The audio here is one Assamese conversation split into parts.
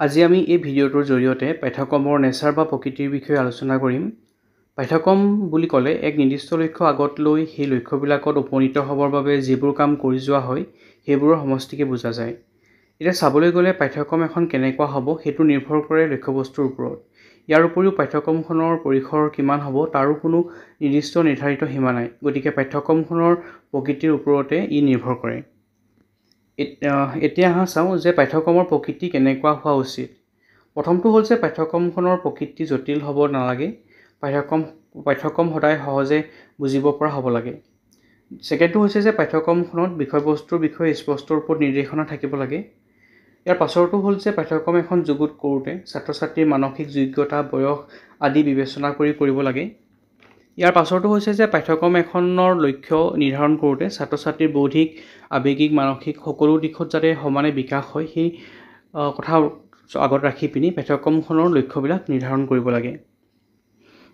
আজি আমি এই ভিডিঅ'টোৰ জৰিয়তে পাঠ্যক্ৰমৰ নেচাৰ বা প্ৰকৃতিৰ বিষয়ে আলোচনা কৰিম। পাঠ্যক্ৰম বুলি ক'লে এক নিৰ্দিষ্ট লক্ষ্য আগত লৈ সেই লক্ষ্যবিলাকত উপনীত হ'বৰ বাবে যিবোৰ কাম কৰি যোৱা হয় সেইবোৰৰ সমষ্টিকে বুজা যায়। এতিয়া চাবলৈ গ'লে পাঠ্যক্ৰম এখন কেনেকুৱা হ'ব সেইটো নিৰ্ভৰ কৰে লক্ষ্যবস্তুৰ ওপৰত। ইয়াৰ উপৰিও পাঠ্যক্ৰমখনৰ পৰিসৰ কিমান হ'ব তাৰো কোনো নিৰ্দিষ্ট নিৰ্ধাৰিত সীমা নাই, গতিকে পাঠ্যক্ৰমখনৰ প্ৰকৃতিৰ ওপৰতে ই নিৰ্ভৰ কৰে। এতিয়া চাওঁ যে পাঠ্যক্ৰমৰ প্ৰকৃতি কেনেকুৱা হোৱা উচিত। প্ৰথমটো হ'ল যে পাঠ্যক্ৰমখনৰ প্ৰকৃতি জটিল হ'ব নালাগে। পাঠ্যক্ৰম সদায় সহজে বুজিব পৰা হ'ব লাগে। ছেকেণ্ডটো হৈছে যে পাঠ্যক্ৰমখনত বিষয়বস্তুৰ বিষয়ে স্পষ্ট ৰূপত নিৰ্দেশনা থাকিব লাগে। ইয়াৰ পাছৰটো হ'ল যে পাঠ্যক্ৰম এখন যুগুত কৰোঁতে ছাত্ৰ ছাত্ৰীৰ মানসিক যোগ্যতা, বয়স আদি বিবেচনা কৰি কৰিব লাগে। ইয়াৰ পাছৰটো হৈছে যে পাঠ্যক্ৰম এখনৰ লক্ষ্য নিৰ্ধাৰণ কৰোঁতে ছাত্ৰ ছাত্ৰীৰ বৌদ্ধিক, আৱেগিক, মানসিক সকলো দিশত যাতে সমানে বিকাশ হয় সেই কথা আগত ৰাখি পিনি পাঠ্যক্ৰমখনৰ লক্ষ্যবিলাক নিৰ্ধাৰণ কৰিব লাগে।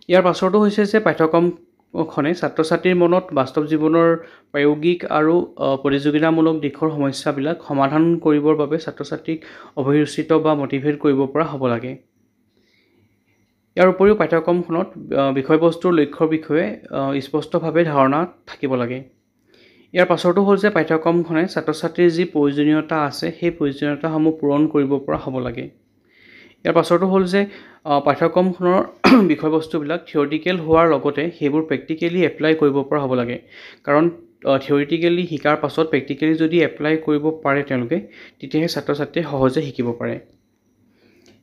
ইয়াৰ পাছৰটো হৈছে যে পাঠ্যক্ৰমখনে ছাত্ৰ ছাত্ৰীৰ মনত বাস্তৱ জীৱনৰ প্ৰায়োগিক আৰু প্ৰতিযোগিতামূলক দিশৰ সমস্যাবিলাক সমাধান কৰিবৰ বাবে ছাত্ৰ ছাত্ৰীক অভিৰুচিত বা মটিভেট কৰিব পৰা হ'ব লাগে। ইয়াৰ উপৰিও পাঠ্যক্ৰমখনত বিষয়বস্তুৰ লক্ষ্যৰ বিষয়ে স্পষ্টভাৱে ধাৰণা থাকিব লাগে। ইয়াৰ পাছৰটো হ'ল যে পাঠ্যক্ৰমখনে ছাত্ৰ ছাত্ৰীৰ যি প্ৰয়োজনীয়তা আছে সেই প্ৰয়োজনীয়তাসমূহ পূৰণ কৰিব পৰা হ'ব লাগে। ইয়াৰ পাছৰটো হ'ল যে পাঠ্যক্ৰমখনৰ বিষয়বস্তুবিলাক থিয়ৰিটিকেল হোৱাৰ লগতে সেইবোৰ প্ৰেক্টিকেলি এপ্লাই কৰিব পৰা হ'ব লাগে, কাৰণ থিয়ৰিটিকেলি শিকাৰ পাছত প্ৰেক্টিকেলি যদি এপ্লাই কৰিব পাৰে তেওঁলোকে তেতিয়াহে ছাত্ৰ ছাত্ৰীয়ে সহজে শিকিব পাৰে।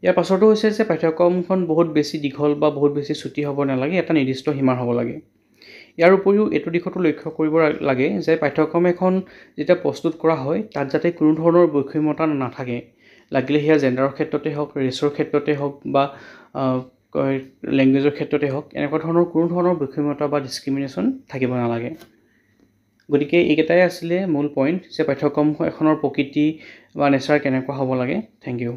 ইয়াৰ পাছৰটো হৈছে যে পাঠ্যক্ৰমখন বহুত বেছি দীঘল বা বহুত বেছি চুটি হ'ব নালাগে, এটা নিৰ্দিষ্ট সীমাৰ হ'ব লাগে। ইয়াৰ উপৰিও এইটো দিশতো লক্ষ্য কৰিব লাগে যে পাঠ্যক্ৰম এখন যেতিয়া প্ৰস্তুত কৰা হয় তাত যাতে কোনো ধৰণৰ বৈষম্যতা নাথাকে, লাগিলে সেয়া জেণ্ডাৰৰ ক্ষেত্ৰতে হওক, ৰেচৰ ক্ষেত্ৰতে হওক বা লেংগুৱেজৰ ক্ষেত্ৰতে হওক, এনেকুৱা ধৰণৰ কোনো ধৰণৰ বৈষম্যতা বা ডিছক্ৰিমিনেশ্যন থাকিব নালাগে। গতিকে এইকেইটাই আছিলে মূল পইণ্ট যে পাঠ্যক্ৰম এখনৰ প্ৰকৃতি বা নেচাৰ কেনেকুৱা হ'ব লাগে। Thank U.